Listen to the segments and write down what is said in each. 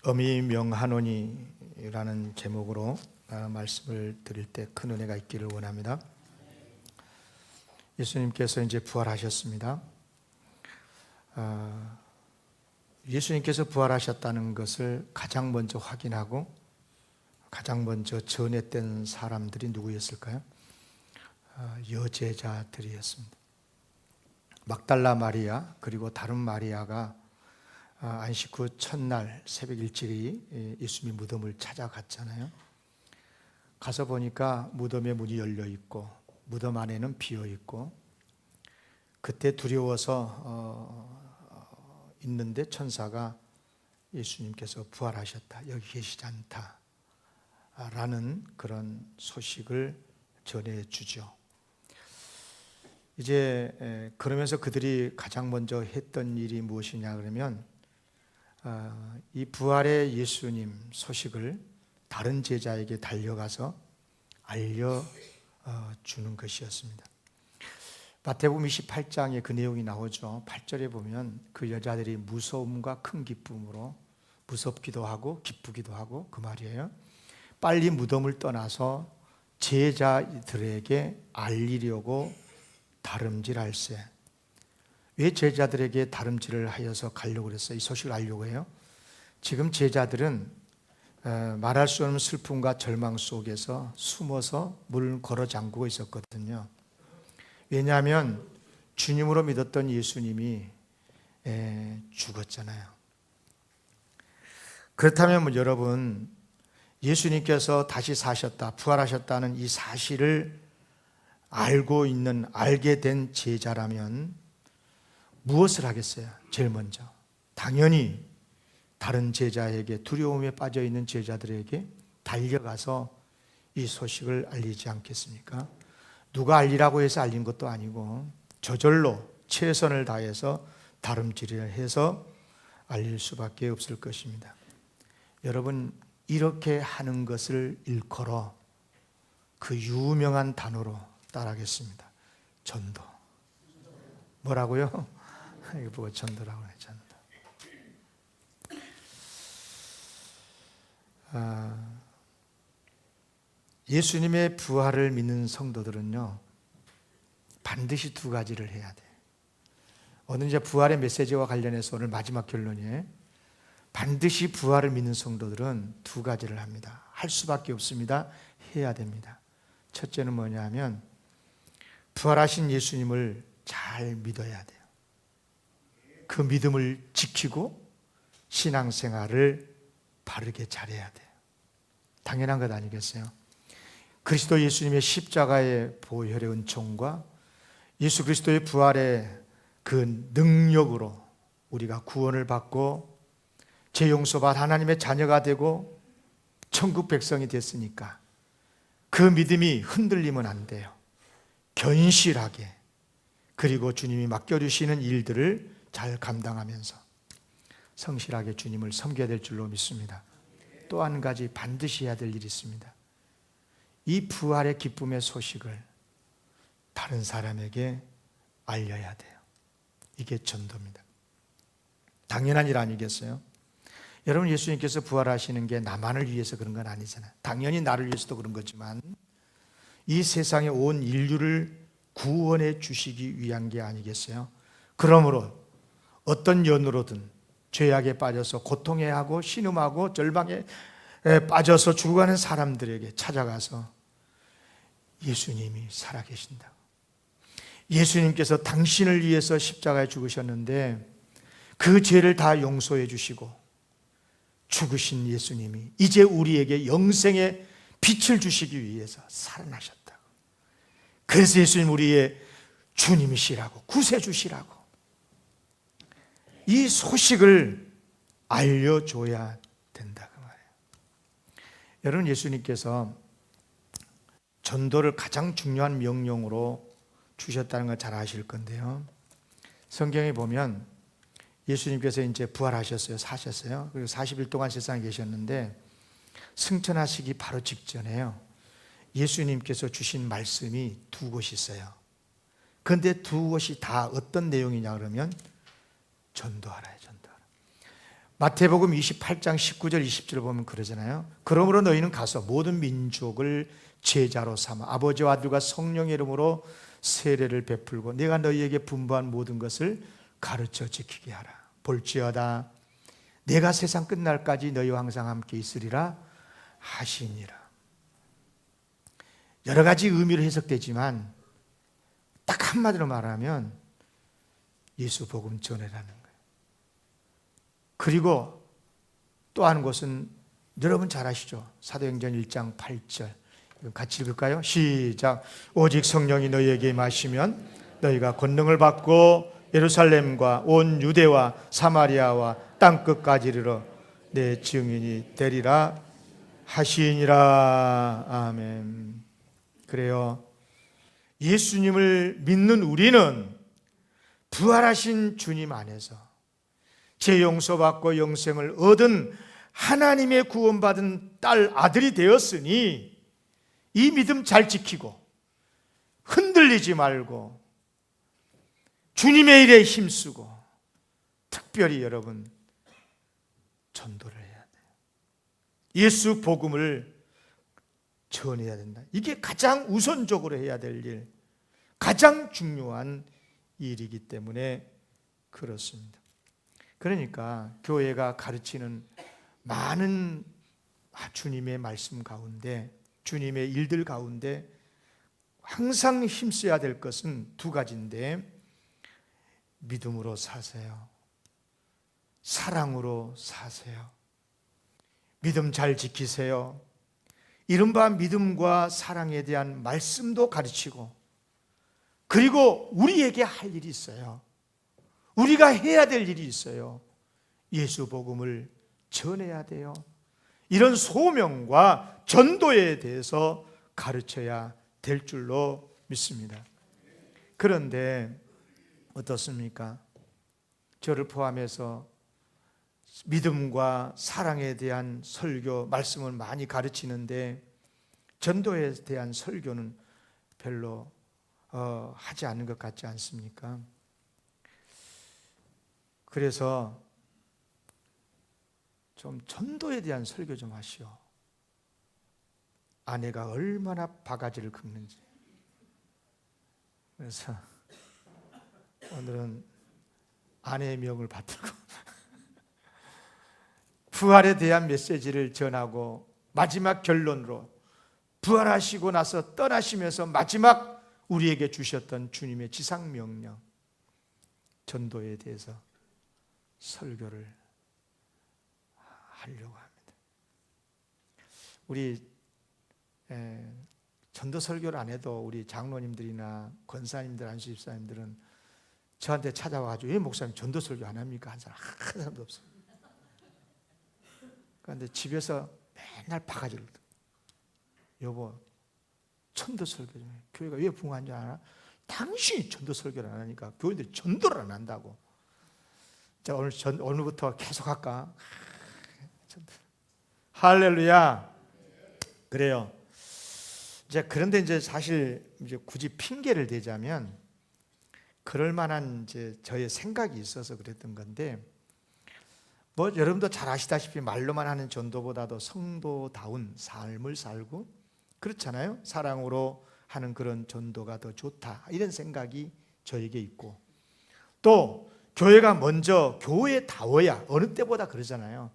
어미 명하노니라는 제목으로 말씀을 드릴 때 큰 은혜가 있기를 원합니다. 예수님께서 이제 부활하셨습니다. 예수님께서 부활하셨다는 것을 가장 먼저 확인하고 가장 먼저 전했던 사람들이 누구였을까요? 여제자들이었습니다. 막달라 마리아 그리고 다른 마리아가 안식 후 첫날 새벽 일찍이 예수님 무덤을 찾아갔잖아요. 가서 보니까 무덤의 문이 열려 있고 무덤 안에는 비어 있고, 그때 두려워서 있는데 천사가 예수님께서 부활하셨다, 여기 계시지 않다 라는 그런 소식을 전해주죠. 이제 그러면서 그들이 가장 먼저 했던 일이 무엇이냐 그러면 이 부활의 예수님 소식을 다른 제자에게 달려가서 알려주는 것이었습니다. 마태복음 28장에 그 내용이 나오죠. 8절에 보면 그 여자들이 무서움과 큰 기쁨으로, 무섭기도 하고 기쁘기도 하고 그 말이에요, 빨리 무덤을 떠나서 제자들에게 알리려고 다름질할세. 왜 제자들에게 다름질을 하여서 가려고 그랬어요? 이 소식을 알려고 해요. 지금 제자들은 말할 수 없는 슬픔과 절망 속에서 숨어서 문을 걸어 잠그고 있었거든요. 왜냐하면 주님으로 믿었던 예수님이 죽었잖아요. 그렇다면 여러분, 예수님께서 다시 사셨다, 부활하셨다는 이 사실을 알게 된 제자라면 무엇을 하겠어요? 제일 먼저 당연히 다른 제자에게, 두려움에 빠져 있는 제자들에게 달려가서 이 소식을 알리지 않겠습니까? 누가 알리라고 해서 알린 것도 아니고 저절로 최선을 다해서 다름질을 해서 알릴 수밖에 없을 것입니다. 여러분, 이렇게 하는 것을 일컬어 그 유명한 단어로 따라하겠습니다. 전도. 뭐라고요? 이거 보고 전도라고 해요. 전도. 예수님의 부활을 믿는 성도들은요, 반드시 두 가지를 해야 돼요. 오늘 이제 부활의 메시지와 관련해서 오늘 마지막 결론이에요. 반드시 부활을 믿는 성도들은 두 가지를 합니다. 할 수밖에 없습니다. 해야 됩니다. 첫째는 뭐냐 하면 부활하신 예수님을 잘 믿어야 돼요. 그 믿음을 지키고 신앙생활을 바르게 잘해야 돼요. 당연한 것 아니겠어요? 그리스도 예수님의 십자가의 보혈의 은총과 예수 그리스도의 부활의 그 능력으로 우리가 구원을 받고 죄 용서받 하나님의 자녀가 되고 천국 백성이 됐으니까 그 믿음이 흔들리면 안 돼요. 견실하게, 그리고 주님이 맡겨주시는 일들을 잘 감당하면서 성실하게 주님을 섬겨야 될 줄로 믿습니다. 또 한 가지 반드시 해야 될 일이 있습니다. 이 부활의 기쁨의 소식을 다른 사람에게 알려야 돼요. 이게 전도입니다. 당연한 일 아니겠어요? 여러분, 예수님께서 부활하시는 게 나만을 위해서 그런 건 아니잖아요. 당연히 나를 위해서도 그런 거지만 이 세상에 온 인류를 구원해 주시기 위한 게 아니겠어요? 그러므로 어떤 연으로든 죄악에 빠져서 고통해하고 신음하고 절망에 빠져서 죽어가는 사람들에게 찾아가서 예수님이 살아계신다, 예수님께서 당신을 위해서 십자가에 죽으셨는데 그 죄를 다 용서해 주시고 죽으신 예수님이 이제 우리에게 영생의 빛을 주시기 위해서 살아나셨다. 그래서 예수님 우리의 주님이시라고, 구세주시라고 이 소식을 알려줘야 된다 그 말이에요. 여러분, 예수님께서 전도를 가장 중요한 명령으로 주셨다는 걸 잘 아실 건데요, 성경에 보면 예수님께서 이제 부활하셨어요. 사셨어요. 그리고 40일 동안 세상에 계셨는데 승천하시기 바로 직전에요, 예수님께서 주신 말씀이 두 곳이 있어요. 그런데 두 곳이 다 어떤 내용이냐 그러면 전도하라. 마태복음 28장 19절 20절을 보면 그러잖아요. 그러므로 너희는 가서 모든 민족을 제자로 삼아 아버지와 아들과 성령의 이름으로 세례를 베풀고 내가 너희에게 분부한 모든 것을 가르쳐 지키게 하라. 볼지어다 내가 세상 끝날까지 너희와 항상 함께 있으리라 하시니라. 여러 가지 의미로 해석되지만 딱 한마디로 말하면 예수 복음 전해라는 거예요. 그리고 또 하는 것은 여러분 잘 아시죠? 사도행전 1장 8절 같이 읽을까요? 시작. 오직 성령이 너희에게 임하시면 너희가 권능을 받고 예루살렘과 온 유대와 사마리아와 땅끝까지 이르러 내 증인이 되리라 하시니라. 아멘. 그래요. 예수님을 믿는 우리는 부활하신 주님 안에서 죄 용서받고 영생을 얻은 하나님의 구원받은 딸 아들이 되었으니 이 믿음 잘 지키고 흔들리지 말고 주님의 일에 힘쓰고 특별히 여러분 전도를 해야 돼요. 예수 복음을 전해야 된다. 이게 가장 우선적으로 해야 될 일, 가장 중요한 일이기 때문에 그렇습니다. 그러니까 교회가 가르치는 많은 주님의 말씀 가운데, 주님의 일들 가운데 항상 힘써야 될 것은 두 가지인데, 믿음으로 사세요. 사랑으로 사세요. 믿음 잘 지키세요. 이른바 믿음과 사랑에 대한 말씀도 가르치고, 그리고 우리에게 할 일이 있어요. 우리가 해야 될 일이 있어요. 예수 복음을 전해야 돼요. 이런 소명과 전도에 대해서 가르쳐야 될 줄로 믿습니다. 그런데 어떻습니까? 저를 포함해서 믿음과 사랑에 대한 설교, 말씀을 많이 가르치는데 전도에 대한 설교는 별로 하지 않는 것 같지 않습니까? 그래서 좀 전도에 대한 설교 좀 하시오. 아내가 얼마나 바가지를 긁는지. 그래서 오늘은 아내의 명을 받들고 부활에 대한 메시지를 전하고, 마지막 결론으로 부활하시고 나서 떠나시면서 마지막 우리에게 주셨던 주님의 지상명령, 전도에 대해서 설교를 하려고 합니다. 우리 전도 설교를 안 해도 우리 장로님들이나 권사님들, 안수집사님들은 저한테 찾아와가지고 왜 목사님 전도 설교 안 합니까? 한 사람도 없어요. 그런데 집에서 맨날 바가지를 여보 전도 설교 좀 해. 교회가 왜 붕한 줄 알아? 당신이 전도 설교를 안 하니까 교인들이 전도를 안 한다고. 자, 오늘부터 계속 할까? 할렐루야. 그래요. 그런데 이제 사실 이제 굳이 핑계를 대자면 그럴 만한 이제 저의 생각이 있어서 그랬던 건데, 뭐 여러분도 잘 아시다시피 말로만 하는 전도보다도 성도다운 삶을 살고 그렇잖아요. 사랑으로 하는 그런 전도가 더 좋다, 이런 생각이 저에게 있고, 또 교회가 먼저 교회다워야, 어느 때보다 그러잖아요.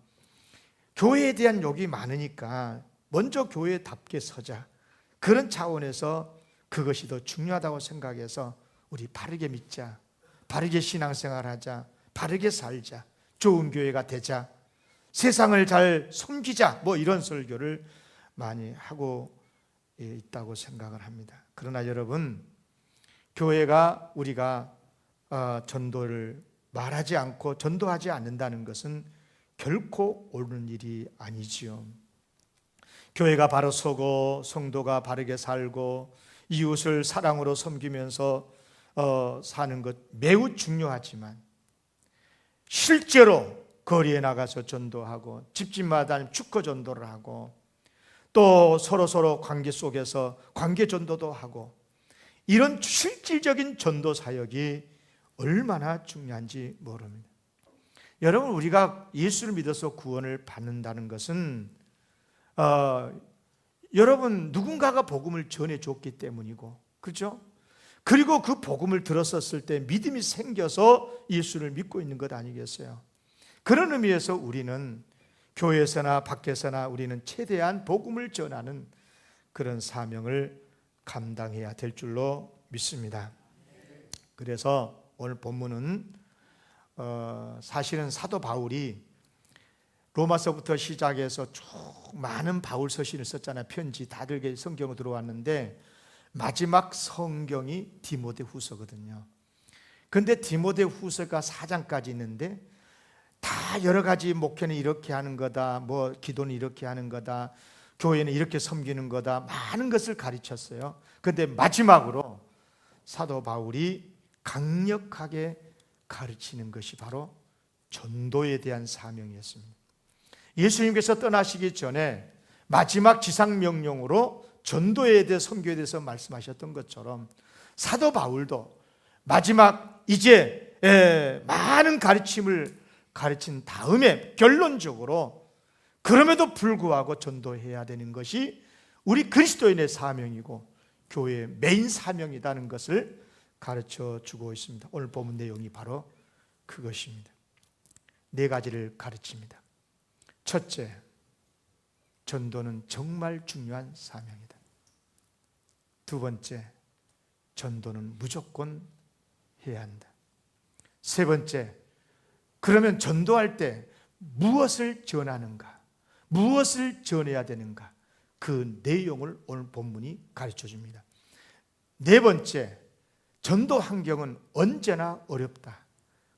교회에 대한 욕이 많으니까 먼저 교회답게 서자, 그런 차원에서 그것이 더 중요하다고 생각해서 우리 바르게 믿자, 바르게 신앙생활하자, 바르게 살자, 좋은 교회가 되자, 세상을 잘 섬기자, 뭐 이런 설교를 많이 하고 있다고 생각을 합니다. 그러나 여러분, 교회가 우리가 전도를 말하지 않고 전도하지 않는다는 것은 결코 옳은 일이 아니지요. 교회가 바로 서고 성도가 바르게 살고 이웃을 사랑으로 섬기면서 사는 것 매우 중요하지만, 실제로 거리에 나가서 전도하고 집집마다 축거 전도를 하고 또 서로 관계 속에서 관계 전도도 하고, 이런 실질적인 전도 사역이 얼마나 중요한지 모릅니다. 여러분, 우리가 예수를 믿어서 구원을 받는다는 것은 여러분 누군가가 복음을 전해줬기 때문이고, 그렇죠? 그리고 그 복음을 들었었을 때 믿음이 생겨서 예수를 믿고 있는 것 아니겠어요? 그런 의미에서 우리는 교회에서나 밖에서나 우리는 최대한 복음을 전하는 그런 사명을 감당해야 될 줄로 믿습니다. 그래서 오늘 본문은 사실은 사도 바울이 로마서부터 시작해서 쭉 많은 바울 서신을 썼잖아요. 편지 다들 성경으로 들어왔는데 마지막 성경이 디모데후서거든요. 그런데 디모데후서가 4장까지 있는데 다 여러 가지 목회는 이렇게 하는 거다, 뭐 기도는 이렇게 하는 거다, 교회는 이렇게 섬기는 거다, 많은 것을 가르쳤어요. 그런데 마지막으로 사도 바울이 강력하게 가르치는 것이 바로 전도에 대한 사명이었습니다. 예수님께서 떠나시기 전에 마지막 지상명령으로 전도에 대해 선교에 대해서 말씀하셨던 것처럼 사도 바울도 마지막 이제 많은 가르침을 가르친 다음에 결론적으로 그럼에도 불구하고 전도해야 되는 것이 우리 그리스도인의 사명이고 교회의 메인 사명이라는 것을 가르쳐 주고 있습니다. 오늘 본문 내용이 바로 그것입니다. 4가지를 가르칩니다. 첫째, 전도는 정말 중요한 사명이다. 두 번째, 전도는 무조건 해야 한다. 세 번째, 그러면 전도할 때 무엇을 전하는가? 무엇을 전해야 되는가? 그 내용을 오늘 본문이 가르쳐 줍니다. 네 번째, 전도 환경은 언제나 어렵다.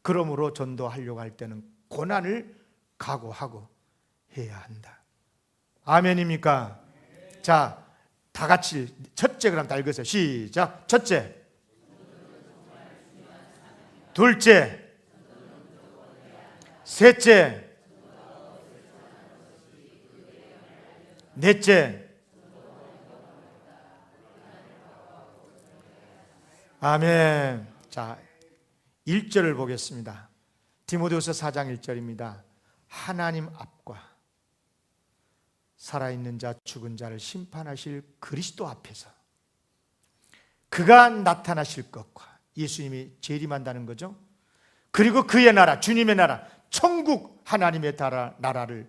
그러므로 전도하려고 할 때는 고난을 각오하고 해야 한다. 아멘입니까? 자, 다 같이 첫째 그럼 다 읽으세요. 시작. 첫째, 둘째, 셋째, 넷째. 아멘. 자, 1절을 보겠습니다. 디모데후서 4장 1절입니다. 하나님 앞과 살아있는 자 죽은 자를 심판하실 그리스도 앞에서 그가 나타나실 것과, 예수님이 재림한다는 거죠. 그리고 그의 나라, 주님의 나라, 천국 하나님의 나라를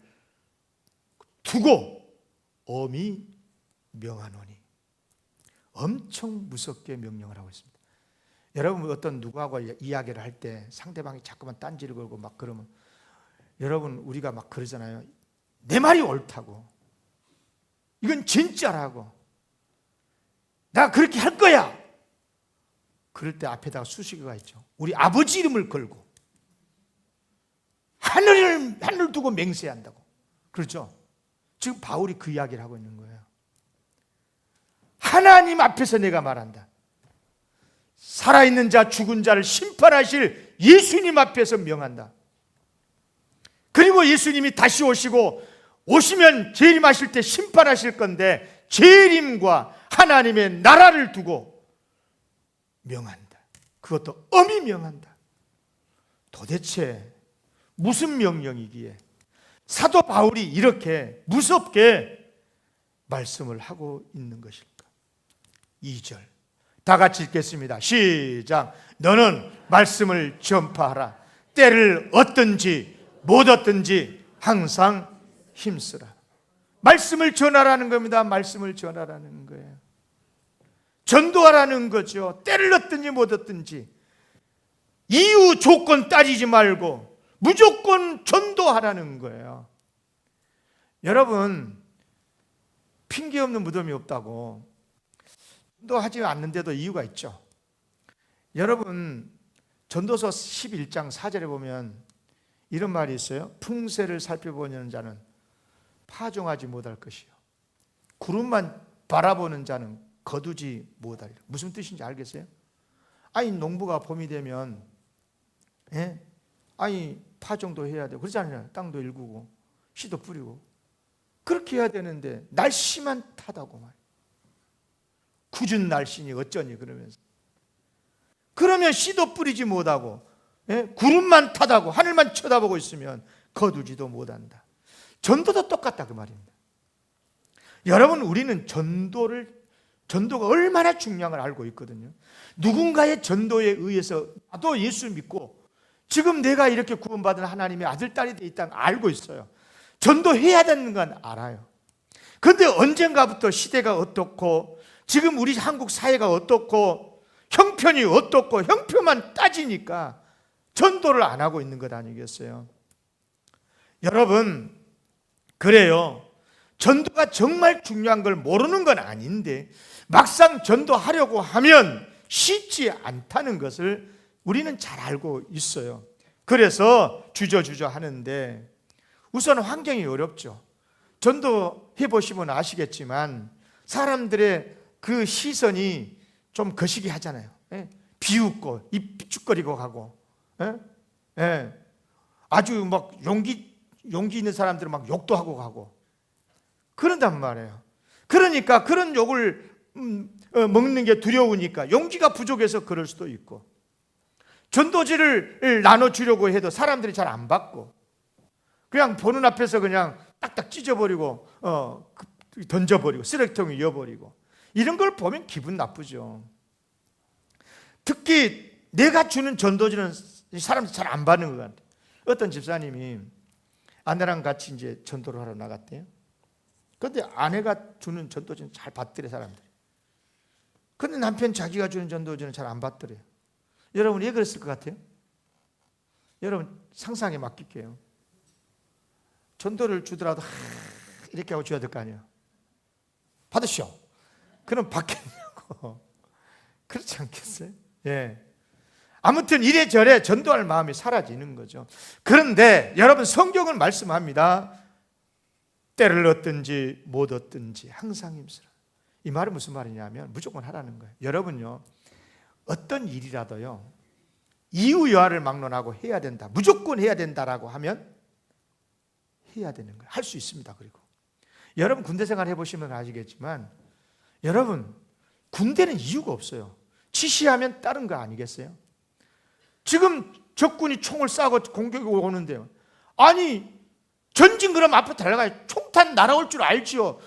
두고 엄히 명하노니. 엄청 무섭게 명령을 하고 있습니다. 여러분, 어떤 누구하고 이야기를 할 때 상대방이 자꾸만 딴지를 걸고 막 그러면, 여러분 우리가 막 그러잖아요. 내 말이 옳다고, 이건 진짜라고, 나 그렇게 할 거야. 그럴 때 앞에다가 수식어가 있죠. 우리 아버지 이름을 걸고 하늘을 두고 맹세한다고. 그렇죠? 지금 바울이 그 이야기를 하고 있는 거예요. 하나님 앞에서 내가 말한다. 살아있는 자 죽은 자를 심판하실 예수님 앞에서 명한다. 그리고 예수님이 다시 오시면 재림하실 때 심판하실 건데 재림과 하나님의 나라를 두고 명한다. 그것도 엄히 명한다. 도대체 무슨 명령이기에 사도 바울이 이렇게 무섭게 말씀을 하고 있는 것일까? 2절 다 같이 읽겠습니다. 시작. 너는 말씀을 전파하라. 때를 얻든지 못 얻든지 항상 힘쓰라. 말씀을 전하라는 겁니다. 말씀을 전하라는 거예요. 전도하라는 거죠. 때를 얻든지 못 얻든지 이유 조건 따지지 말고 무조건 전도하라는 거예요. 여러분, 핑계 없는 무덤이 없다고. 전도하지 않는데도 이유가 있죠. 여러분, 전도서 11장 4절에 보면 이런 말이 있어요. 풍세를 살펴보는 자는 파종하지 못할 것이요, 구름만 바라보는 자는 거두지 못하리라. 무슨 뜻인지 알겠어요? 아니, 농부가 봄이 되면 아니 파종도 해야 되고 그러잖아요. 땅도 일구고 씨도 뿌리고 그렇게 해야 되는데 날씨만 타다고 말. 궂은 날씨니 어쩌니 그러면서, 그러면 씨도 뿌리지 못하고 구름만 타다고 하늘만 쳐다보고 있으면 거두지도 못한다. 전도도 똑같다 그 말입니다. 여러분, 우리는 전도가 얼마나 중요한 걸 알고 있거든요. 누군가의 전도에 의해서 나도 예수 믿고 지금 내가 이렇게 구원받은 하나님의 아들, 딸이 돼 있다는 걸 알고 있어요. 전도해야 되는 건 알아요. 그런데 언젠가부터 시대가 어떻고 지금 우리 한국 사회가 어떻고 형편이 어떻고 형편만 따지니까 전도를 안 하고 있는 것 아니겠어요? 여러분, 그래요. 전도가 정말 중요한 걸 모르는 건 아닌데 막상 전도하려고 하면 쉽지 않다는 것을 우리는 잘 알고 있어요. 그래서 주저주저 하는데 우선 환경이 어렵죠. 전도해 보시면 아시겠지만 사람들의 그 시선이 좀 거시기 하잖아요. 비웃고 입 삐죽거리고 가고, 아주 막 용기 있는 사람들은 막 욕도 하고 가고 그런단 말이에요. 그러니까 그런 욕을 먹는 게 두려우니까 용기가 부족해서 그럴 수도 있고, 전도지를 나눠주려고 해도 사람들이 잘 안 받고 그냥 보는 앞에서 그냥 딱딱 찢어버리고 던져버리고 쓰레기통에 이어버리고 이런 걸 보면 기분 나쁘죠. 특히 내가 주는 전도지는 사람들이 잘 안 받는 것 같아요. 어떤 집사님이 아내랑 같이 이제 전도를 하러 나갔대요. 그런데 아내가 주는 전도지는 잘 받더래, 사람들이. 그런데 남편 자기가 주는 전도지는 잘 안 받더래요. 여러분, 왜 그랬을 것 같아요? 여러분 상상에 맡길게요. 전도를 주더라도 이렇게 하고 줘야 될 거 아니에요. 받으시오. 그럼 받겠냐고. 그렇지 않겠어요? 예. 아무튼 이래저래 전도할 마음이 사라지는 거죠. 그런데 여러분, 성경은 말씀합니다. 때를 얻든지 못 얻든지 항상 힘쓰라. 이 말은 무슨 말이냐면 무조건 하라는 거예요. 여러분요, 어떤 일이라도요 이유여하를 막론하고 해야 된다, 무조건 해야 된다라고 하면 해야 되는 거예요. 할 수 있습니다. 그리고 여러분 군대 생활 해보시면 아시겠지만 여러분 군대는 이유가 없어요. 지시하면 따른 거 아니겠어요? 지금 적군이 총을 쏴고 공격이 오는데요, 아니 전진 그럼 앞으로 달려가요. 총탄 날아올 줄 알지요.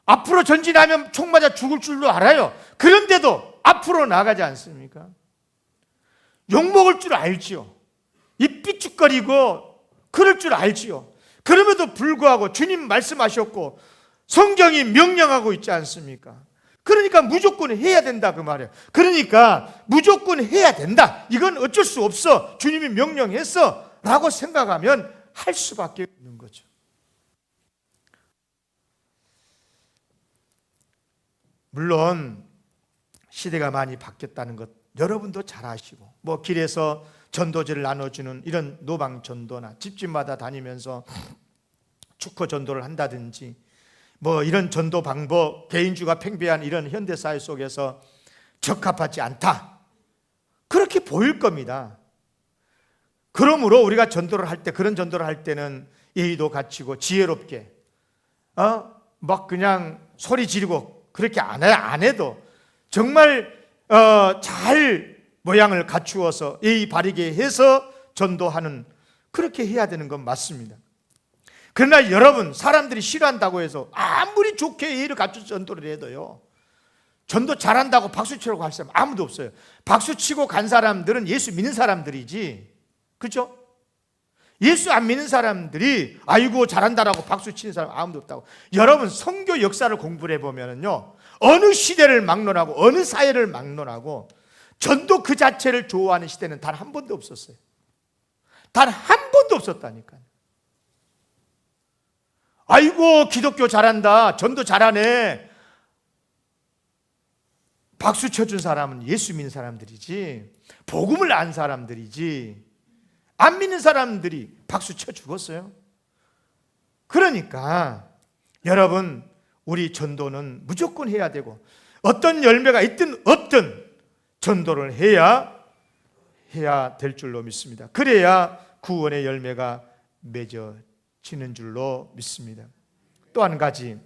앞으로 전진하면 총 맞아 죽을 줄도 알아요. 그런데도 앞으로 나가지 않습니까? 욕먹을 줄 알지요. 입 삐죽거리고 그럴 줄 알지요. 그럼에도 불구하고 주님 말씀하셨고 성경이 명령하고 있지 않습니까? 그러니까 무조건 해야 된다 그 말이에요. 그러니까 무조건 해야 된다, 이건 어쩔 수 없어, 주님이 명령했어 라고 생각하면 할 수밖에 없는 거죠. 물론 시대가 많이 바뀌었다는 것 여러분도 잘 아시고, 뭐 길에서 전도지를 나눠주는 이런 노방 전도나 집집마다 다니면서 축허 전도를 한다든지 뭐 이런 전도 방법, 개인주가 팽배한 이런 현대사회 속에서 적합하지 않다, 그렇게 보일 겁니다. 그러므로 우리가 전도를 할 때, 그런 전도를 할 때는 예의도 갖추고 지혜롭게 막 그냥 소리 지르고 그렇게 안 해도 정말 잘 모양을 갖추어서 예의 바르게 해서 전도하는, 그렇게 해야 되는 건 맞습니다. 그러나 여러분, 사람들이 싫어한다고 해서 아무리 좋게 예의를 갖춰서 전도를 해도요, 전도 잘한다고 박수치라고 할 사람 아무도 없어요. 박수치고 간 사람들은 예수 믿는 사람들이지, 그렇죠? 예수 안 믿는 사람들이 아이고 잘한다라고 박수치는 사람 아무도 없다고. 여러분, 선교 역사를 공부를 해보면요, 어느 시대를 막론하고 어느 사회를 막론하고 전도 그 자체를 좋아하는 시대는 단 한 번도 없었어요. 단 한 번도 없었다니까요. 아이고 기독교 잘한다, 전도 잘하네, 박수 쳐준 사람은 예수 믿는 사람들이지, 복음을 안 사람들이지, 안 믿는 사람들이 박수 쳐 죽었어요. 그러니까 여러분, 우리 전도는 무조건 해야 되고 어떤 열매가 있든 없든 전도를 해야 될 줄로 믿습니다. 그래야 구원의 열매가 맺어지는 줄로 믿습니다. 또 한 가지,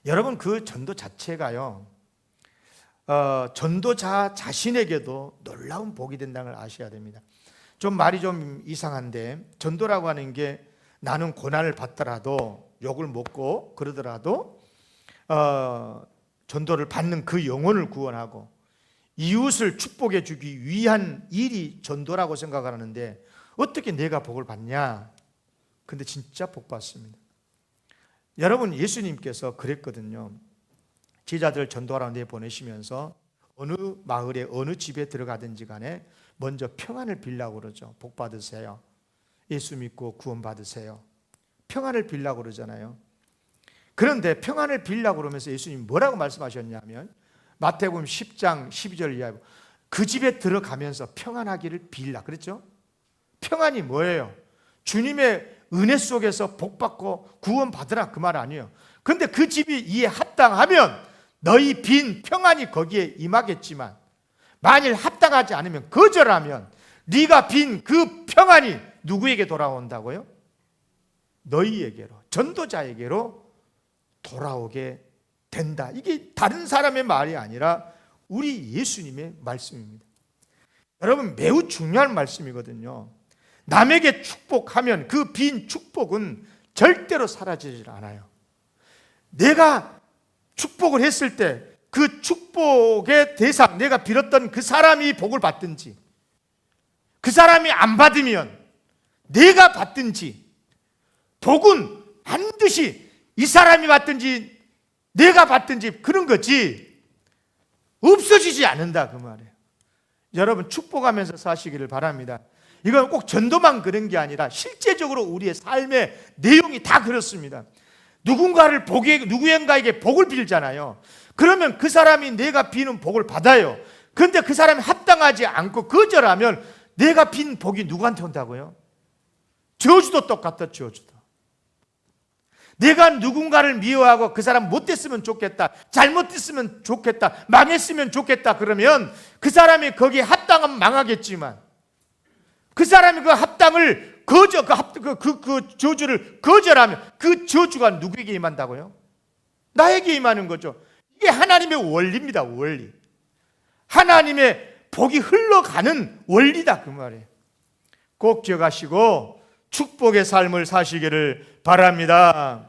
여러분 그 전도 자체가요, 전도자 자신에게도 놀라운 복이 된다는 걸 아셔야 됩니다. 좀 말이 좀 이상한데, 전도라고 하는 게 나는 고난을 받더라도, 욕을 먹고 그러더라도 전도를 받는 그 영혼을 구원하고 이웃을 축복해 주기 위한 일이 전도라고 생각을 하는데, 어떻게 내가 복을 받냐? 근데 진짜 복 받습니다. 여러분, 예수님께서 그랬거든요. 제자들 전도하러 내보내시면서 어느 마을에 어느 집에 들어가든지 간에 먼저 평안을 빌라고 그러죠. 복 받으세요. 예수 믿고 구원 받으세요. 평안을 빌라고 그러잖아요. 그런데 평안을 빌라고 그러면서 예수님이 뭐라고 말씀하셨냐면, 마태복음 10장 12절 이하에 그 집에 들어가면서 평안하기를 빌라 그랬죠. 평안이 뭐예요? 주님의 은혜 속에서 복 받고 구원 받으라, 그 말 아니에요. 그런데 그 집이 이에 합당하면 너희 빈 평안이 거기에 임하겠지만, 만일 합당하지 않으면, 거절하면 네가 빈 그 평안이 누구에게 돌아온다고요? 너희에게로, 전도자에게로 돌아오게 된다. 이게 다른 사람의 말이 아니라 우리 예수님의 말씀입니다. 여러분, 매우 중요한 말씀이거든요. 남에게 축복하면 그 빈 축복은 절대로 사라지질 않아요. 내가 축복을 했을 때 그 축복의 대상, 내가 빌었던 그 사람이 복을 받든지, 그 사람이 안 받으면 내가 받든지, 복은 반드시 이 사람이 받든지 내가 받든지 그런 거지 없어지지 않는다, 그 말이에요. 여러분, 축복하면서 사시기를 바랍니다. 이건 꼭 전도만 그런 게 아니라 실제적으로 우리의 삶의 내용이 다 그렇습니다. 누구인가에게 복을 빌잖아요. 그러면 그 사람이 내가 비는 복을 받아요. 그런데 그 사람이 합당하지 않고 거절하면 내가 빈 복이 누구한테 온다고요? 저주도 똑같다, 저주도. 내가 누군가를 미워하고 그 사람 못됐으면 좋겠다, 잘못됐으면 좋겠다, 망했으면 좋겠다 그러면 그 사람이 거기에 합당하면 망하겠지만, 그 사람이 그 합당을 그 저주를 거절하면 그 저주가 누구에게 임한다고요? 나에게 임하는 거죠. 이게 하나님의 원리입니다, 원리. 하나님의 복이 흘러가는 원리다, 그 말이에요. 꼭 기억하시고 축복의 삶을 사시기를 바랍니다.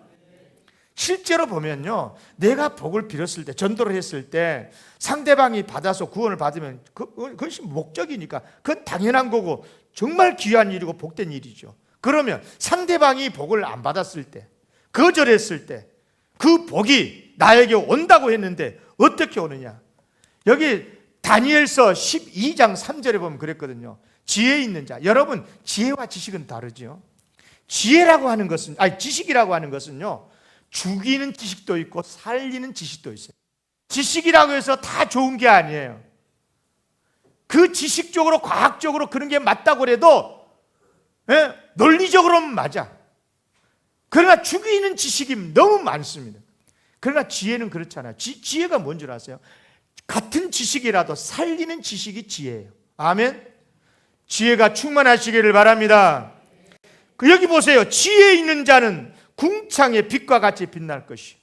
실제로 보면요, 내가 복을 빌었을 때, 전도를 했을 때 상대방이 받아서 구원을 받으면 그것이 목적이니까 그건 당연한 거고 정말 귀한 일이고 복된 일이죠. 그러면 상대방이 복을 안 받았을 때, 거절했을 때 그 복이 나에게 온다고 했는데 어떻게 오느냐? 여기 다니엘서 12장 3절에 보면 그랬거든요. 지혜 있는 자. 여러분, 지혜와 지식은 다르죠. 지혜라고 하는 것은, 지식이라고 하는 것은요, 죽이는 지식도 있고 살리는 지식도 있어요. 지식이라고 해서 다 좋은 게 아니에요. 그 지식적으로, 과학적으로 그런 게 맞다고 해도 논리적으로는 맞아. 그러나 죽이는 지식이 너무 많습니다. 그러나 지혜는 그렇잖아요. 지혜가 뭔 줄 아세요? 같은 지식이라도 살리는 지식이 지혜예요. 아멘. 지혜가 충만하시기를 바랍니다. 여기 보세요. 지혜 있는 자는 궁창의 빛과 같이 빛날 것이요.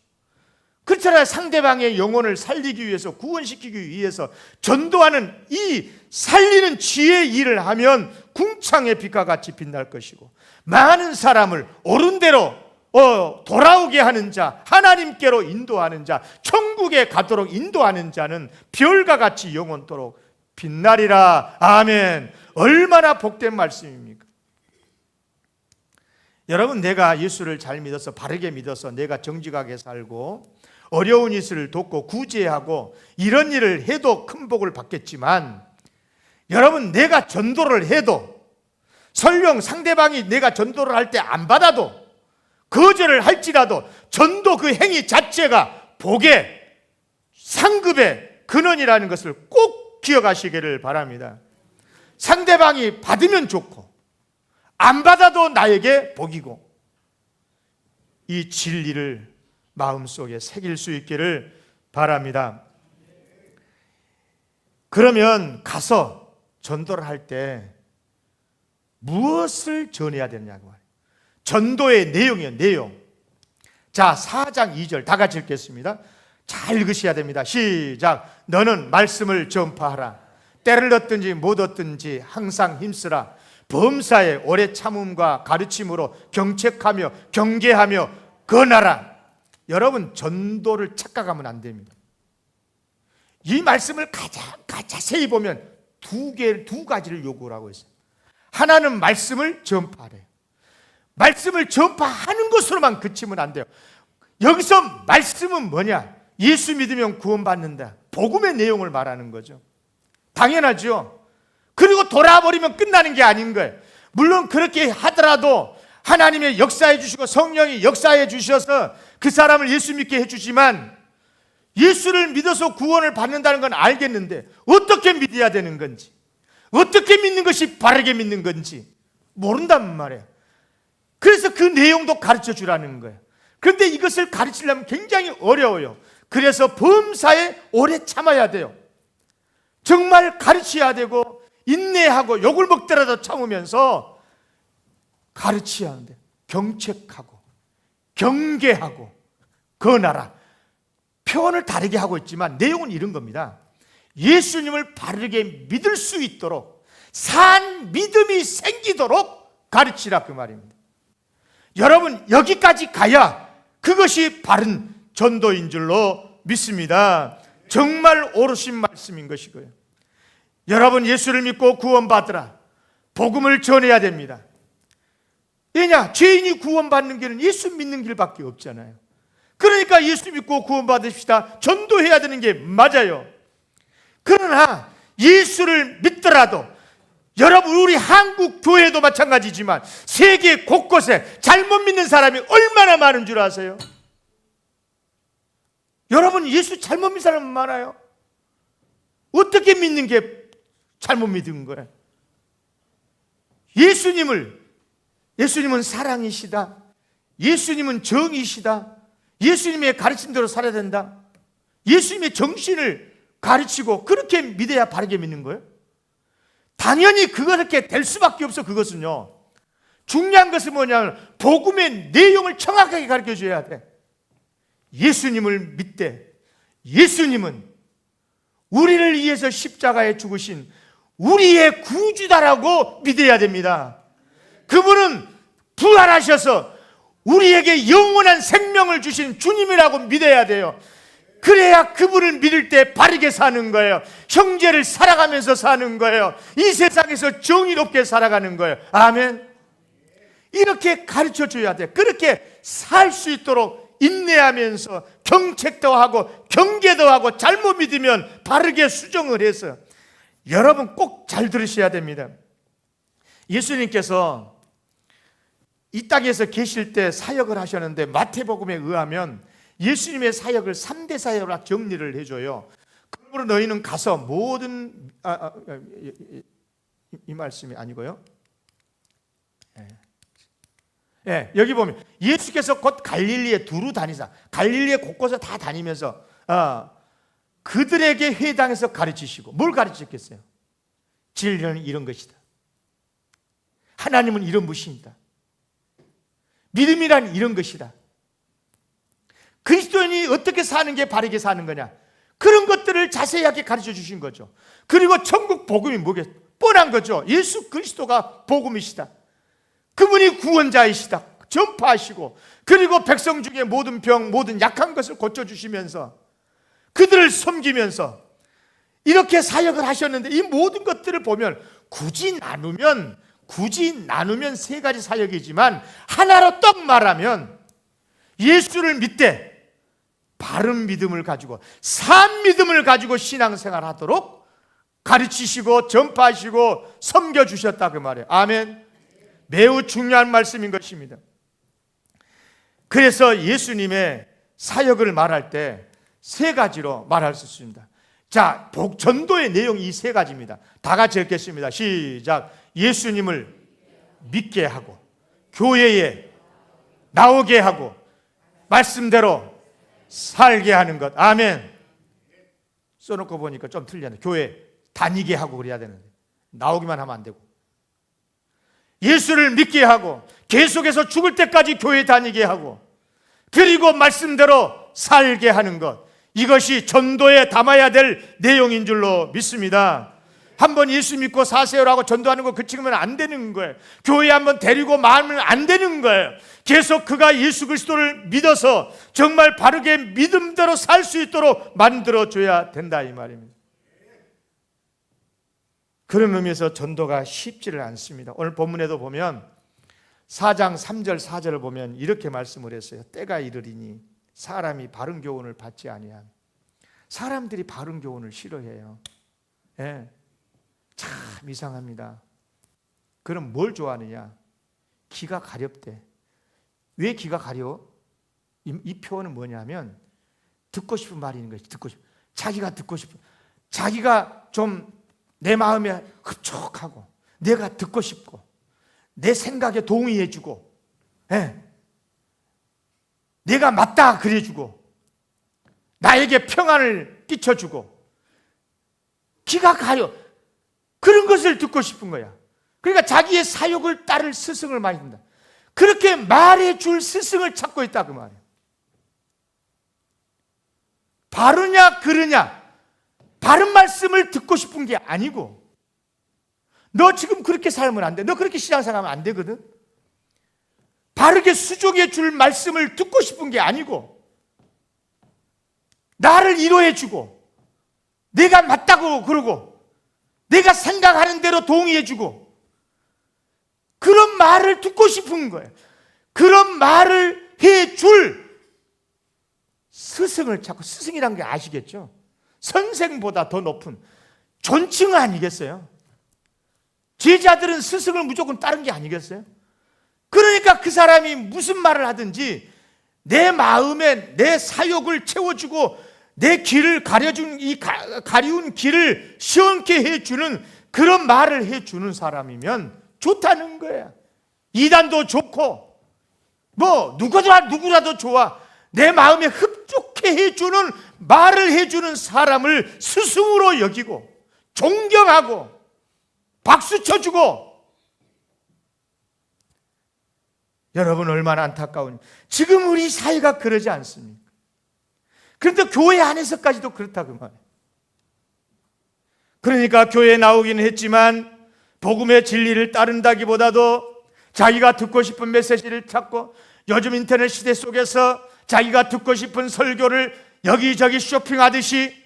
그렇잖아요. 상대방의 영혼을 살리기 위해서, 구원시키기 위해서 전도하는 이 살리는 지혜의 일을 하면 궁창의 빛과 같이 빛날 것이고, 많은 사람을 옳은 대로 돌아오게 하는 자, 하나님께로 인도하는 자, 천국에 가도록 인도하는 자는 별과 같이 영원토록 빛나리라. 아멘. 얼마나 복된 말씀입니까? 여러분, 내가 예수를 잘 믿어서, 바르게 믿어서 내가 정직하게 살고 어려운 이들을 돕고 구제하고 이런 일을 해도 큰 복을 받겠지만, 여러분, 내가 전도를 해도, 설령 상대방이 내가 전도를 할 때 안 받아도, 거절을 할지라도 전도 그 행위 자체가 복의 상급의 근원이라는 것을 꼭 기억하시기를 바랍니다. 상대방이 받으면 좋고 안 받아도 나에게 복이고, 이 진리를 마음속에 새길 수 있기를 바랍니다. 그러면 가서 전도를 할 때 무엇을 전해야 되느냐고 말이에요. 전도의 내용이에요, 내용. 자, 4장 2절 다 같이 읽겠습니다. 잘 읽으셔야 됩니다. 시작. 너는 말씀을 전파하라. 때를 얻든지 못 얻든지 항상 힘쓰라. 범사에 오래 참음과 가르침으로 경책하며 경계하며 권하라. 여러분, 전도를 착각하면 안 됩니다. 이 말씀을 가장 자세히 보면 두 가지를 요구를 하고 있어요. 하나는 말씀을 전파하래요. 말씀을 전파하는 것으로만 그치면 안 돼요. 여기서 말씀은 뭐냐? 예수 믿으면 구원받는다. 복음의 내용을 말하는 거죠. 당연하죠. 그리고 돌아버리면 끝나는 게 아닌 거예요. 물론 그렇게 하더라도 하나님의 역사해 주시고 성령이 역사해 주셔서 그 사람을 예수 믿게 해주지만, 예수를 믿어서 구원을 받는다는 건 알겠는데 어떻게 믿어야 되는 건지, 어떻게 믿는 것이 바르게 믿는 건지 모른단 말이에요. 그래서 그 내용도 가르쳐 주라는 거예요. 그런데 이것을 가르치려면 굉장히 어려워요. 그래서 범사에 오래 참아야 돼요. 정말 가르쳐야 되고 인내하고 욕을 먹더라도 참으면서 가르쳐야 하는데, 경책하고 경계하고 권하라. 표현을 다르게 하고 있지만 내용은 이런 겁니다. 예수님을 바르게 믿을 수 있도록, 산 믿음이 생기도록 가르치라, 그 말입니다. 여러분, 여기까지 가야 그것이 바른 전도인 줄로 믿습니다. 정말 옳으신 말씀인 것이고요. 여러분, 예수를 믿고 구원받으라. 복음을 전해야 됩니다. 왜냐? 죄인이 구원받는 길은 예수 믿는 길밖에 없잖아요. 그러니까 예수 믿고 구원받으십시다. 전도해야 되는 게 맞아요. 그러나 예수를 믿더라도, 여러분, 우리 한국 교회도 마찬가지지만 세계 곳곳에 잘못 믿는 사람이 얼마나 많은 줄 아세요? 여러분, 예수 잘못 믿는 사람 많아요. 어떻게 믿는 게 잘못 믿은 거예요? 예수님은 사랑이시다. 예수님은 정의시다. 예수님의 가르침대로 살아야 된다. 예수님의 정신을 가르치고 그렇게 믿어야 바르게 믿는 거예요. 당연히 그렇게 될 수밖에 없어. 그것은요, 중요한 것은 뭐냐면 복음의 내용을 정확하게 가르쳐 줘야 돼. 예수님을 믿되, 예수님은 우리를 위해서 십자가에 죽으신 우리의 구주다라고 믿어야 됩니다. 그분은 부활하셔서 우리에게 영원한 생명을 주신 주님이라고 믿어야 돼요. 그래야 그분을 믿을 때 바르게 사는 거예요. 형제를 살아가면서 사는 거예요. 이 세상에서 정의롭게 살아가는 거예요. 아멘. 이렇게 가르쳐 줘야 돼. 그렇게 살 수 있도록 인내하면서 경책도 하고 경계도 하고, 잘못 믿으면 바르게 수정을 해서. 여러분, 꼭 잘 들으셔야 됩니다. 예수님께서 이 땅에서 계실 때 사역을 하셨는데, 마태복음에 의하면 예수님의 사역을 3대 사역으로 정리를 해줘요. 그러므로 너희는 가서 모든 이 말씀이 아니고요. 여기 보면 예수께서 곧 갈릴리에 두루 다니사, 갈릴리에 곳곳에 다 다니면서 그들에게 회당에서 가르치시고. 뭘 가르치셨겠어요? 진리는 이런 것이다. 하나님은 이런 분이다. 믿음이란 이런 것이다. 그리스도인이 어떻게 사는 게 바르게 사는 거냐, 그런 것들을 자세하게 가르쳐 주신 거죠. 그리고 천국 복음이 뭐겠어요? 뻔한 거죠. 예수 그리스도가 복음이시다. 그분이 구원자이시다. 전파하시고, 그리고 백성 중에 모든 병, 모든 약한 것을 고쳐주시면서 그들을 섬기면서 이렇게 사역을 하셨는데, 이 모든 것들을 보면 굳이 나누면 세 가지 사역이지만 하나로 딱 말하면 예수를 믿되 바른 믿음을 가지고, 산 믿음을 가지고 신앙생활 하도록 가르치시고 전파하시고 섬겨주셨다, 그 말이에요. 아멘. 매우 중요한 말씀인 것입니다. 그래서 예수님의 사역을 말할 때 세 가지로 말할 수 있습니다. 자, 전도의 내용이 이 세 가지입니다. 다 같이 읽겠습니다. 시작. 예수님을 믿게 하고, 교회에 나오게 하고, 말씀대로 살게 하는 것. 아멘. 써놓고 보니까 좀 틀렸네. 교회 다니게 하고 그래야 되는데 나오기만 하면 안 되고, 예수를 믿게 하고 계속해서 죽을 때까지 교회 다니게 하고, 그리고 말씀대로 살게 하는 것. 이것이 전도에 담아야 될 내용인 줄로 믿습니다. 한번 예수 믿고 사세요라고 전도하는 거 그치면 안 되는 거예요. 교회에 한번 데리고 마음을 안 되는 거예요. 계속 그가 예수 그리스도를 믿어서 정말 바르게 믿음대로 살 수 있도록 만들어줘야 된다 이 말입니다. 그런 의미에서 전도가 쉽지를 않습니다. 오늘 본문에도 보면 4장 3절 4절을 보면 이렇게 말씀을 했어요. 때가 이르리니 사람이 바른 교훈을 받지 아니함. 사람들이 바른 교훈을 싫어해요. 예. 참 이상합니다. 그럼 뭘 좋아하느냐? 귀가 가렵대. 왜 귀가 가려? 이 표현은 뭐냐면 듣고 싶은 말이 있는 거지. 듣고 싶. 자기가 듣고 싶은. 자기가 좀 내 마음에 흡족하고 내가 듣고 싶고 내 생각에 동의해주고, 예. 내가 맞다 그래주고 나에게 평안을 끼쳐주고 귀가 가려. 그런 것을 듣고 싶은 거야. 그러니까 자기의 사욕을 따를 스승을 많이 든다. 그렇게 말해줄 스승을 찾고 있다 그 말이에요. 바르냐 그르냐 바른 말씀을 듣고 싶은 게 아니고 너 지금 그렇게 살면 안 돼. 너 그렇게 신앙생활하면 안 되거든. 바르게 수종해 줄 말씀을 듣고 싶은 게 아니고 나를 위로해 주고 내가 맞다고 그러고 내가 생각하는 대로 동의해 주고 그런 말을 듣고 싶은 거예요. 그런 말을 해줄 스승을 찾고, 스승이란 게 아시겠죠? 선생보다 더 높은 존칭 아니겠어요? 제자들은 스승을 무조건 따른 게 아니겠어요? 그러니까 그 사람이 무슨 말을 하든지 내 마음에 내 사욕을 채워주고 내 길을 가려준 이 가리운 길을 시원케 해주는 그런 말을 해주는 사람이면 좋다는 거야. 이단도 좋고 뭐 누구라도 좋아. 내 마음에 흡족해 해주는 말을 해주는 사람을 스승으로 여기고 존경하고 박수 쳐주고. 여러분 얼마나 안타까운, 지금 우리 사회가 그러지 않습니까? 그런데 교회 안에서까지도 그렇다 그 말이에요. 그러니까 교회에 나오기는 했지만 복음의 진리를 따른다기보다도 자기가 듣고 싶은 메시지를 찾고 요즘 인터넷 시대 속에서 자기가 듣고 싶은 설교를 여기저기 쇼핑하듯이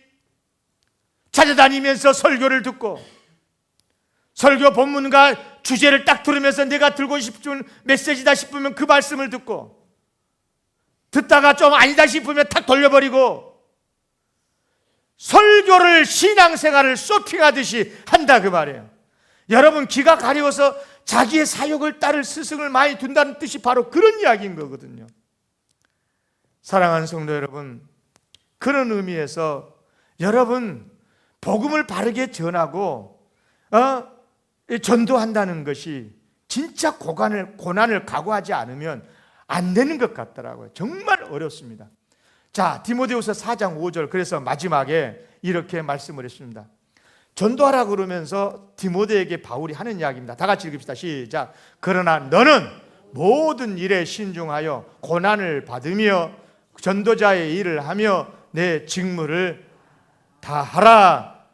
찾아다니면서 설교를 듣고 설교 본문과 주제를 딱 들으면서 내가 들고 싶은 메시지다 싶으면 그 말씀을 듣고 듣다가 좀 아니다 싶으면 탁 돌려버리고 설교를 신앙생활을 쇼핑하듯이 한다 그 말이에요. 여러분 귀가 가려워서 자기의 사욕을 따를 스승을 많이 둔다는 뜻이 바로 그런 이야기인 거거든요. 사랑하는 성도 여러분, 그런 의미에서 여러분 복음을 바르게 전하고 전도한다는 것이 진짜 고난을 각오하지 않으면 안 되는 것 같더라고요. 정말 어렵습니다. 자, 디모데후서 4장 5절, 그래서 마지막에 이렇게 말씀을 했습니다. 전도하라 그러면서 디모데에게 바울이 하는 이야기입니다. 다 같이 읽읍시다. 시작. 그러나 너는 모든 일에 신중하여 고난을 받으며 전도자의 일을 하며 내 직무를 다 하라.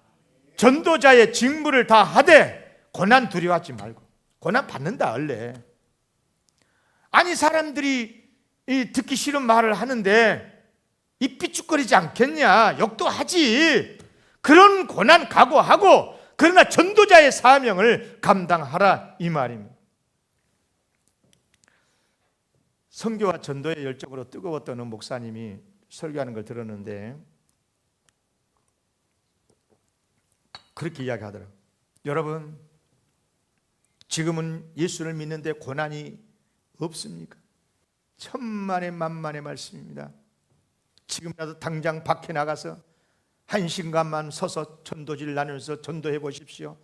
전도자의 직무를 다 하되 고난 두려워하지 말고. 고난 받는다 원래. 아니 사람들이 듣기 싫은 말을 하는데 이 삐죽거리지 않겠냐, 욕도 하지. 그런 고난 각오하고 그러나 전도자의 사명을 감당하라 이 말입니다. 선교와 전도의 열정으로 뜨거웠던 목사님이 설교하는 걸 들었는데 그렇게 이야기하더라고요. 여러분 지금은 예수를 믿는데 고난이 없습니까? 천만의 만만의 말씀입니다. 지금이라도 당장 밖에 나가서 1시간만 서서 전도지를 나누면서 전도해 보십시오.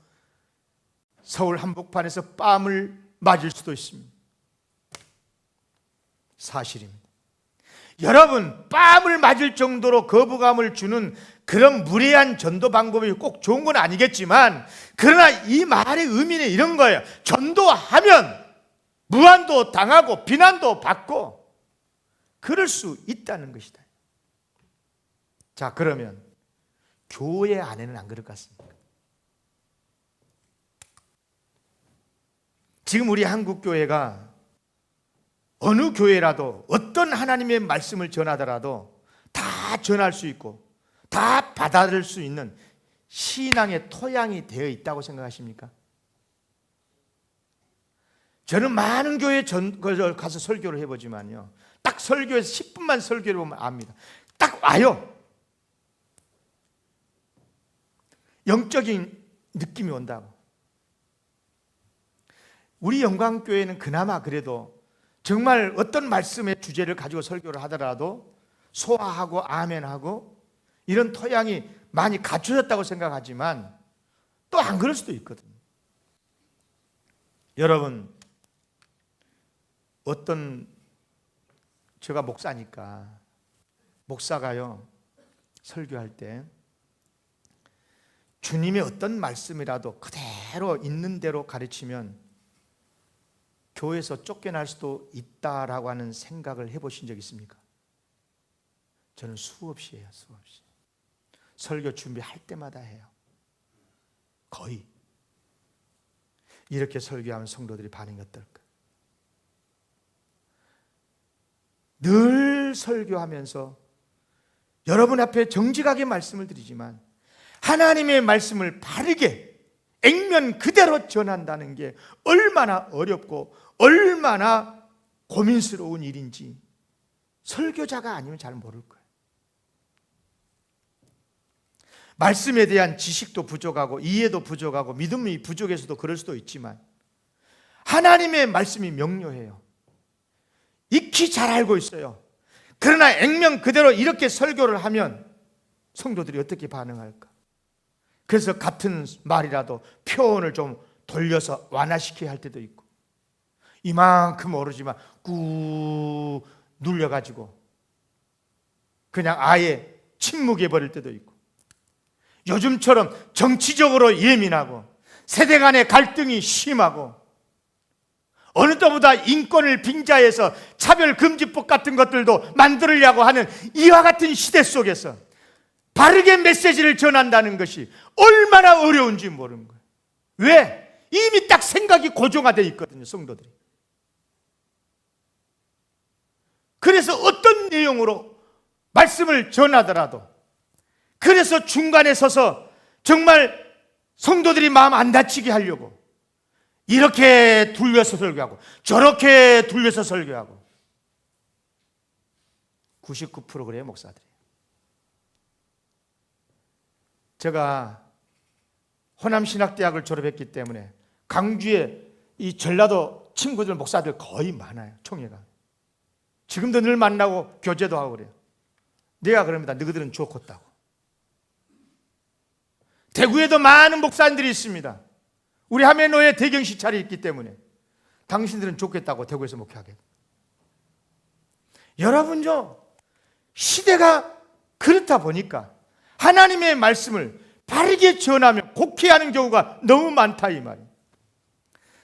서울 한복판에서 뺨을 맞을 수도 있습니다. 사실입니다. 여러분 뺨을 맞을 정도로 거부감을 주는 그런 무례한 전도 방법이 꼭 좋은 건 아니겠지만 그러나 이 말의 의미는 이런 거예요. 전도하면 무한도 당하고 비난도 받고 그럴 수 있다는 것이다. 자, 그러면 교회 안에는 안 그럴 것 같습니까? 지금 우리 한국교회가 어느 교회라도 어떤 하나님의 말씀을 전하더라도 다 전할 수 있고 다 받아들일 수 있는 신앙의 토양이 되어 있다고 생각하십니까? 저는 많은 교회에 가서 설교를 해보지만요, 딱 설교에서 10분만 설교를 보면 압니다. 딱 와요. 영적인 느낌이 온다고. 우리 영광교회는 그나마 그래도 정말 어떤 말씀의 주제를 가지고 설교를 하더라도 소화하고 아멘하고 이런 토양이 많이 갖춰졌다고 생각하지만 또 안 그럴 수도 있거든요. 여러분, 제가 목사니까 목사가요 설교할 때 주님의 어떤 말씀이라도 그대로 있는 대로 가르치면 교회에서 쫓겨날 수도 있다라고 하는 생각을 해보신 적 있습니까? 저는 수없이 해요. 수없이. 설교 준비할 때마다 해요. 거의. 이렇게 설교하면 성도들이 반응이 어떨까? 늘 설교하면서 여러분 앞에 정직하게 말씀을 드리지만 하나님의 말씀을 바르게 액면 그대로 전한다는 게 얼마나 어렵고 얼마나 고민스러운 일인지 설교자가 아니면 잘 모를 거예요. 말씀에 대한 지식도 부족하고 이해도 부족하고 믿음이 부족해서도 그럴 수도 있지만 하나님의 말씀이 명료해요. 익히 잘 알고 있어요. 그러나 액면 그대로 이렇게 설교를 하면 성도들이 어떻게 반응할까? 그래서 같은 말이라도 표현을 좀 돌려서 완화시켜야 할 때도 있고 이만큼 오르지만 꾹 눌려가지고 그냥 아예 침묵해버릴 때도 있고 요즘처럼 정치적으로 예민하고 세대 간의 갈등이 심하고 어느 때보다 인권을 빙자해서 차별금지법 같은 것들도 만들려고 하는 이와 같은 시대 속에서 바르게 메시지를 전한다는 것이 얼마나 어려운지 모르는 거예요. 왜? 이미 딱 생각이 고정화되어 있거든요, 성도들이. 그래서 어떤 내용으로 말씀을 전하더라도 그래서 중간에 서서 정말 성도들이 마음 안 다치게 하려고 이렇게 둘러서 설교하고 저렇게 둘러서 설교하고 99% 그래요, 목사들이. 제가 호남신학대학을 졸업했기 때문에 강주에 이 전라도 친구들 목사들 거의 많아요, 총회가. 지금도 늘 만나고 교제도 하고 그래요. 내가 그럽니다. 너희들은 좋겠다고. 대구에도 많은 목사님들이 있습니다. 우리 하메노에 대경 시찰이 있기 때문에 당신들은 좋겠다고 대구에서 목회하게. 여러분요, 시대가 그렇다 보니까 하나님의 말씀을 바르게 전하며 곡해하는 경우가 너무 많다 이 말이에요.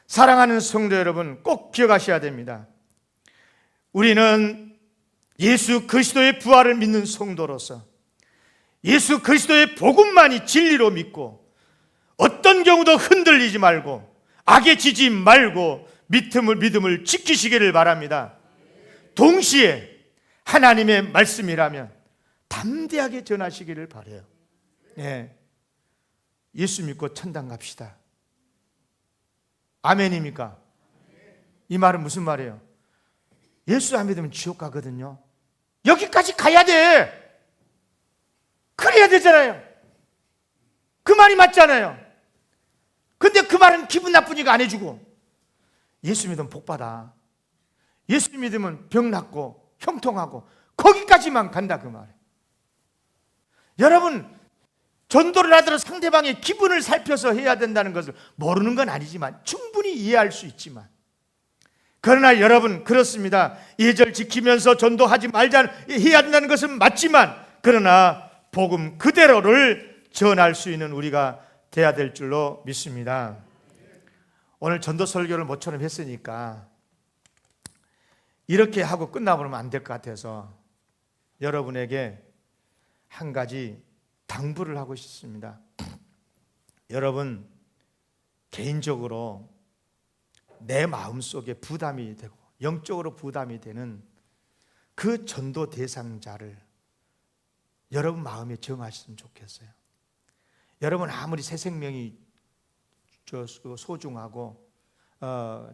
사랑하는 성도 여러분, 꼭 기억하셔야 됩니다. 우리는 예수 그리스도의 부활을 믿는 성도로서 예수 그리스도의 복음만이 진리로 믿고 어떤 경우도 흔들리지 말고 악에 지지 말고 믿음을 지키시기를 바랍니다. 동시에 하나님의 말씀이라면 담대하게 전하시기를 바라요. 네. 예수 믿고 천당 갑시다. 아멘입니까? 이 말은 무슨 말이에요? 예수 안 믿으면 지옥 가거든요. 여기까지 가야 돼. 그래야 되잖아요. 그 말이 맞잖아요. 근데 그 말은 기분 나쁘니까 안 해주고 예수 믿으면 복 받아. 예수 믿으면 병 낫고 형통하고 거기까지만 간다 그 말이에요. 여러분, 전도를 하더라도 상대방의 기분을 살펴서 해야 된다는 것을 모르는 건 아니지만 충분히 이해할 수 있지만 그러나 여러분 그렇습니다. 예절 지키면서 전도하지 말자 해야 된다는 것은 맞지만 그러나 복음 그대로를 전할 수 있는 우리가 돼야 될 줄로 믿습니다. 오늘 전도 설교를 모처럼 했으니까 이렇게 하고 끝나버리면 안 될 것 같아서 여러분에게 한 가지 당부를 하고 싶습니다. 여러분 개인적으로 내 마음속에 부담이 되고 영적으로 부담이 되는 그 전도 대상자를 여러분 마음에 정하셨으면 좋겠어요. 여러분 아무리 새 생명이 소중하고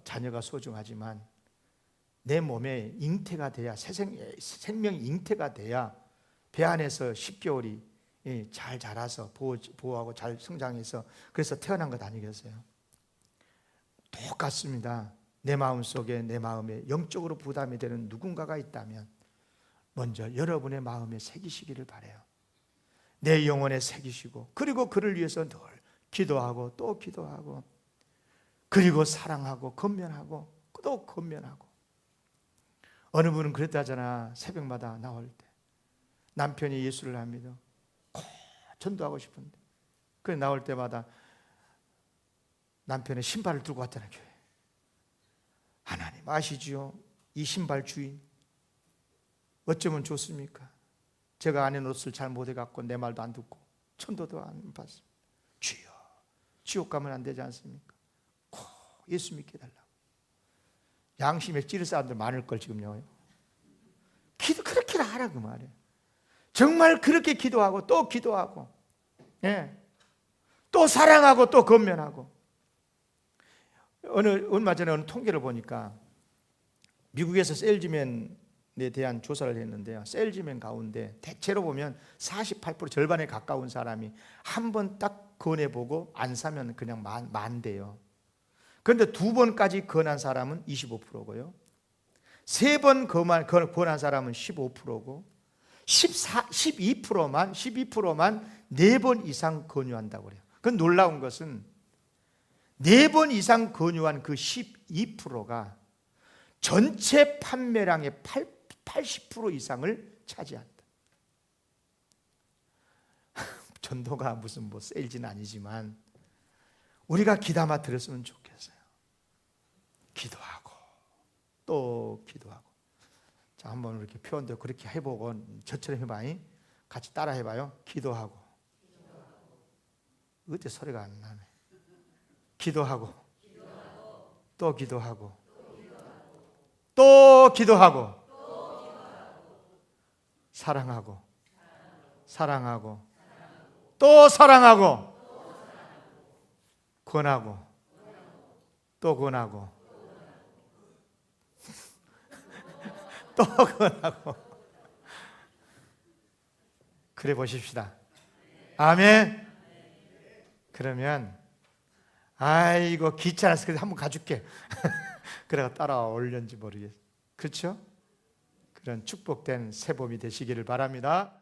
자녀가 소중하지만 내 몸에 잉태가 돼야 생명이 잉태가 돼야 배 안에서 10개월이 잘 자라서 보호하고 잘 성장해서 그래서 태어난 것 아니겠어요? 똑같습니다. 내 마음속에 내 마음에 영적으로 부담이 되는 누군가가 있다면 먼저 여러분의 마음에 새기시기를 바라요. 내 영혼에 새기시고 그리고 그를 위해서 늘 기도하고 또 기도하고 그리고 사랑하고 건면하고 또 건면하고. 어느 분은 그랬다잖아. 새벽마다 나올 때 남편이 예수를 안 믿어 전도하고 싶은데 그래 나올 때마다 남편의 신발을 들고 왔다는 교회. 하나님 아시지요? 이 신발 주인 어쩌면 좋습니까? 제가 안에 옷을 잘 못 해갖고 내 말도 안 듣고 천도도 안 받습니다. 주여 지옥 가면 안 되지 않습니까? 꼭 예수 믿게 해달라고. 양심에 찌를 사람들 많을 걸 지금요. 기도 그렇게 하라 그 말이에요. 정말 그렇게 기도하고 또 기도하고 또 사랑하고 또 건면하고. 얼마 전에 어느 통계를 보니까 미국에서 세일즈맨에 대한 조사를 했는데요. 세일즈맨 가운데 대체로 보면 48% 절반에 가까운 사람이 한 번 딱 권해보고 안 사면 그냥 만대요. 그런데 두 번까지 권한 사람은 25%고요. 세 번 권한 사람은 15%고 12%만 네 번 이상 권유한다고 그래요. 그 놀라운 것은 네 번 이상 권유한 그 12%가 전체 판매량의 80% 이상을 차지한다. 전도가 무슨 세일즈는 아니지만 우리가 귀담아 들었으면 좋겠어요. 기도하고 또 기도하고. 자, 한번 이렇게 표현도 그렇게 해보고 저처럼 해봐요. 같이 따라 해봐요. 기도하고. 어째 소리가 안 나네. 기도하고 또 기도하고 또 기도하고 사랑하고 사랑하고 또 사랑하고 권하고 또 권하고 또 권하고. 그래 보십시다. 아멘. 그러면 아이고 귀찮아서 그래서 한번 가줄게. 그래가 따라올렸는지 모르겠어요. 그렇죠? 그런 축복된 새봄이 되시기를 바랍니다.